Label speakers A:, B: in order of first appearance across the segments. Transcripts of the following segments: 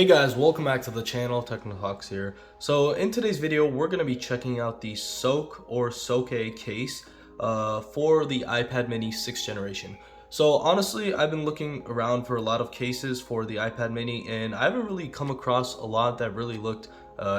A: Hey guys, welcome back to the channel. Technical Hawks here. So in today's video, we're going to be checking out the Soke or Soke case for the iPad mini 6th generation. So honestly, I've been looking around for a lot of cases for the iPad mini and I haven't really come across a lot that really looked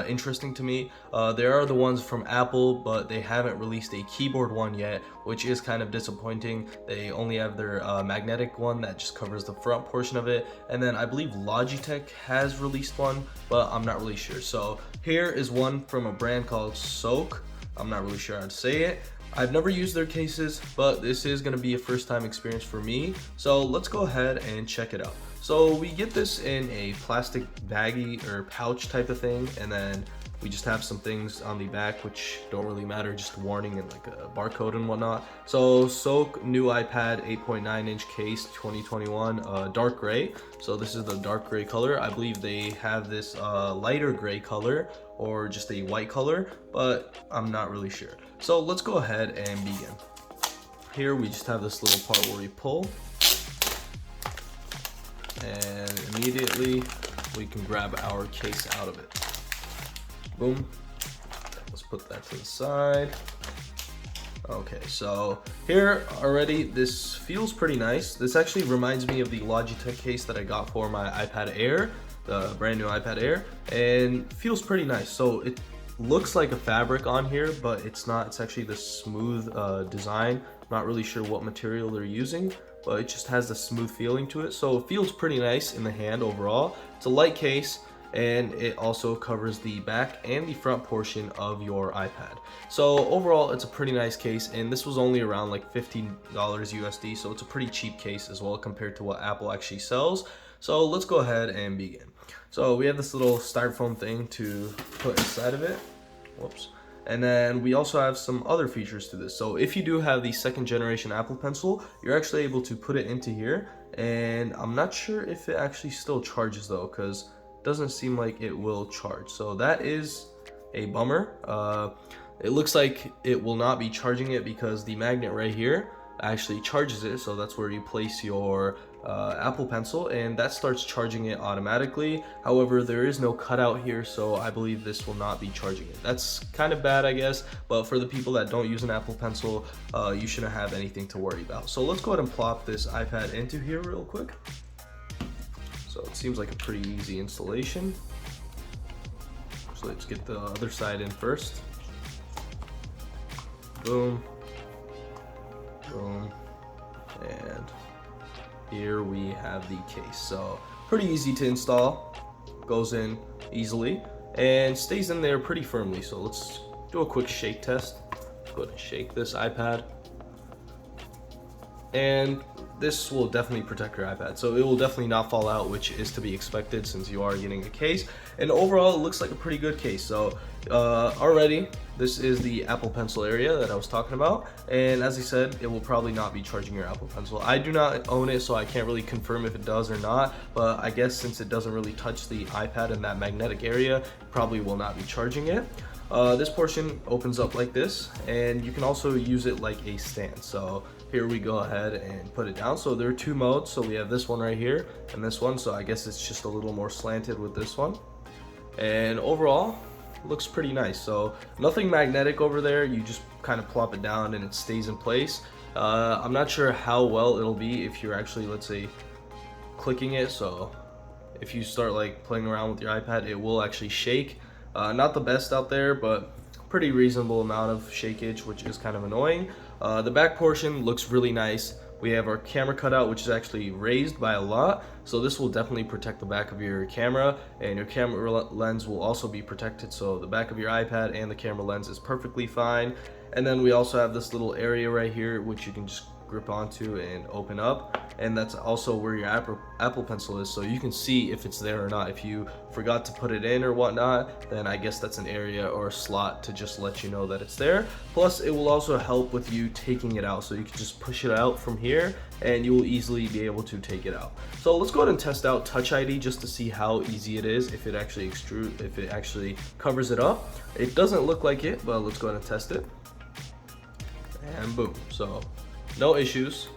A: interesting to me. There are the ones from Apple, but they haven't released a keyboard one yet, which is kind of disappointing. They only have their magnetic one that just covers the front portion of it, and then I believe Logitech has released one, but I'm not really sure. So here is one from a brand called Soke. I'm not really sure how to say it. I've never used their cases, but this is going to be a first time experience for me. So let's go ahead and check it out. So we get this in a plastic baggie or pouch type of thing, and then we just have some things on the back which don't really matter, just warning and like a barcode and whatnot. So Soke new iPad 8.9-inch case 2021, dark gray. So this is the dark gray color. I believe they have this lighter gray color or just a white color, but I'm not really sure. So let's go ahead and begin. Here we just have this little part where we pull, and immediately we can grab our case out of it. Boom. Let's put that to the side. Okay, so here already this feels pretty nice. This actually reminds me of the Logitech case that I got for my iPad Air, the brand new iPad Air, and feels pretty nice. So it looks like a fabric on here, but it's not. It's actually the smooth design. I'm not really sure what material they're using, but it just has the smooth feeling to it. So it feels pretty nice in the hand overall. It's a light case, and it also covers the back and the front portion of your iPad. So overall, it's a pretty nice case, and this was only around like $15 USD, so it's a pretty cheap case as well compared to what Apple actually sells. So let's go ahead and begin. So we have this little styrofoam thing to put inside of it. Whoops. And then we also have some other features to this. So if you do have the 2nd generation Apple Pencil, you're actually able to put it into here. And I'm not sure if it actually still charges though, because it doesn't seem like it will charge. So that is a bummer. It looks like it will not be charging it because the magnet right here actually charges it. So that's where you place your Apple Pencil, and that starts charging it automatically. However, there is no cutout here, so I believe this will not be charging it. That's kind of bad, I guess, but for the people that don't use an Apple Pencil, you shouldn't have anything to worry about. So let's go ahead and plop this iPad into here real quick. So it seems like a pretty easy installation. So let's get the other side in first. Boom. Boom. And here we have the case. So pretty easy to install, goes in easily and stays in there pretty firmly. So let's do a quick shake test. Go ahead and shake this iPad, and this will definitely protect your iPad, so it will definitely not fall out, which is to be expected since you are getting a case. And overall, it looks like a pretty good case. So already this is the Apple Pencil area that I was talking about, and as I said, it will probably not be charging your Apple Pencil. I do not own it, so I can't really confirm if it does or not, but I guess since it doesn't really touch the iPad in that magnetic area, it probably will not be charging it. This portion opens up like this, and you can also use it like a stand. So here we go ahead and put it down. So there are 2 modes. So we have this one right here and this one. So I guess it's just a little more slanted with this one. And overall, looks pretty nice. So nothing magnetic over there. You just kind of plop it down and it stays in place. I'm not sure how well it'll be if you're actually, let's say, clicking it. So if you start like playing around with your iPad, it will actually shake. Not the best out there, but pretty reasonable amount of shakeage, which is kind of annoying. The back portion looks really nice. We have our camera cutout, which is actually raised by a lot, so this will definitely protect the back of your camera, and your camera lens will also be protected. So the back of your iPad and the camera lens is perfectly fine. And then we also have this little area right here which you can just grip onto and open up, and that's also where your Apple Pencil is, so you can see if it's there or not. If you forgot to put it in or whatnot, then I guess that's an area or a slot to just let you know that it's there. Plus it will also help with you taking it out, so you can just push it out from here and you will easily be able to take it out. So let's go ahead and test out Touch ID just to see how easy it is, if it actually if it actually covers it up. It doesn't look like it, but let's go ahead and test it. And boom. So no issues.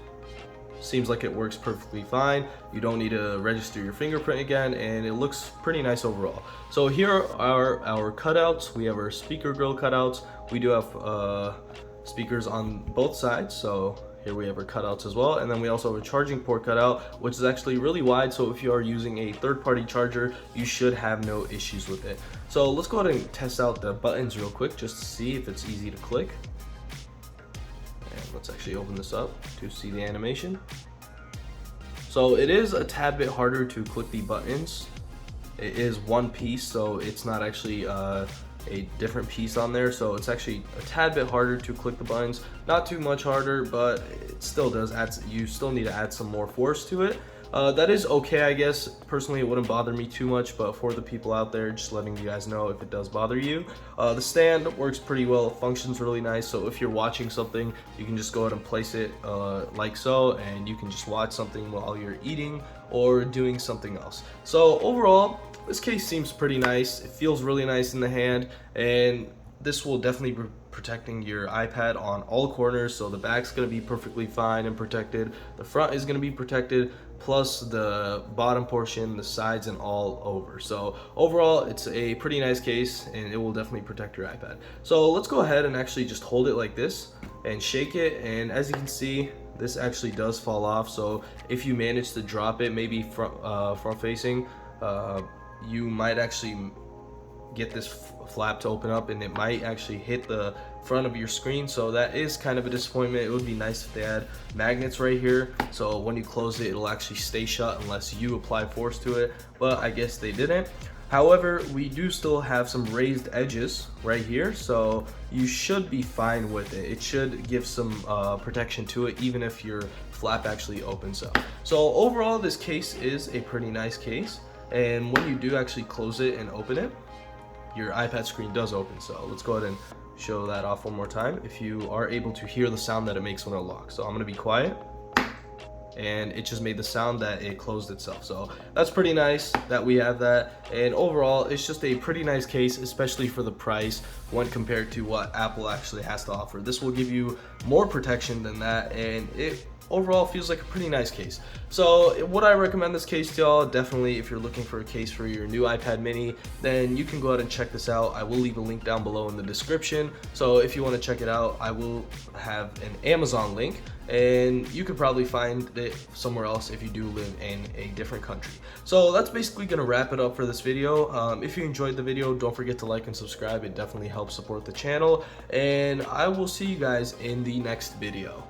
A: seems like it works perfectly fine. You don't need to register your fingerprint again, and it looks pretty nice overall. So here are our cutouts. We have our speaker grill cutouts. We do have speakers on both sides, so here we have our cutouts as well, and then we also have a charging port cutout, which is actually really wide, so if you are using a third-party charger, you should have no issues with it. So let's go ahead and test out the buttons real quick just to see if it's easy to click. Let's actually open this up to see the animation. So it is a tad bit harder to click the buttons. It is one piece, so it's not actually a different piece on there, so it's actually a tad bit harder to click the buttons. Not too much harder, but it still does add, you still need to add some more force to it. That is okay, I guess. Personally, it wouldn't bother me too much, but for the people out there, just letting you guys know if it does bother you. The stand works pretty well, functions really nice, so if you're watching something, you can just go ahead and place it like so, and you can just watch something while you're eating or doing something else. So overall, this case seems pretty nice. It feels really nice in the hand, and this will definitely be protecting your iPad on all corners. So the back's going to be perfectly fine and protected, the front is going to be protected, plus the bottom portion, the sides, and all over. So overall, it's a pretty nice case, and it will definitely protect your iPad. So let's go ahead and actually just hold it like this and shake it, and as you can see, this actually does fall off. So if you manage to drop it, maybe front facing, you might actually get this flap to open up, and it might actually hit the front of your screen, so that is kind of a disappointment. It would be nice if they had magnets right here, so when you close it, it'll actually stay shut unless you apply force to it, but I guess they didn't. However, we do still have some raised edges right here, so you should be fine with it. It should give some protection to it, even if your flap actually opens up. So overall, this case is a pretty nice case, and when you do actually close it and open it, your iPad screen does open. So let's go ahead and show that off one more time, if you are able to hear the sound that it makes when it locks. So I'm going to be quiet, and it just made the sound that it closed itself. So that's pretty nice that we have that, and overall it's just a pretty nice case, especially for the price when compared to what Apple actually has to offer. This will give you more protection than that, and it overall feels like a pretty nice case. So would I recommend this case to y'all? Definitely. If you're looking for a case for your new iPad mini, then you can go ahead and check this out. I will leave a link down below in the description, so if you want to check it out, I will have an Amazon link, and you could probably find it somewhere else if you do live in a different country. So that's basically gonna wrap it up for this video. If you enjoyed the video, don't forget to like and subscribe. It definitely helps support the channel, and I will see you guys in the next video.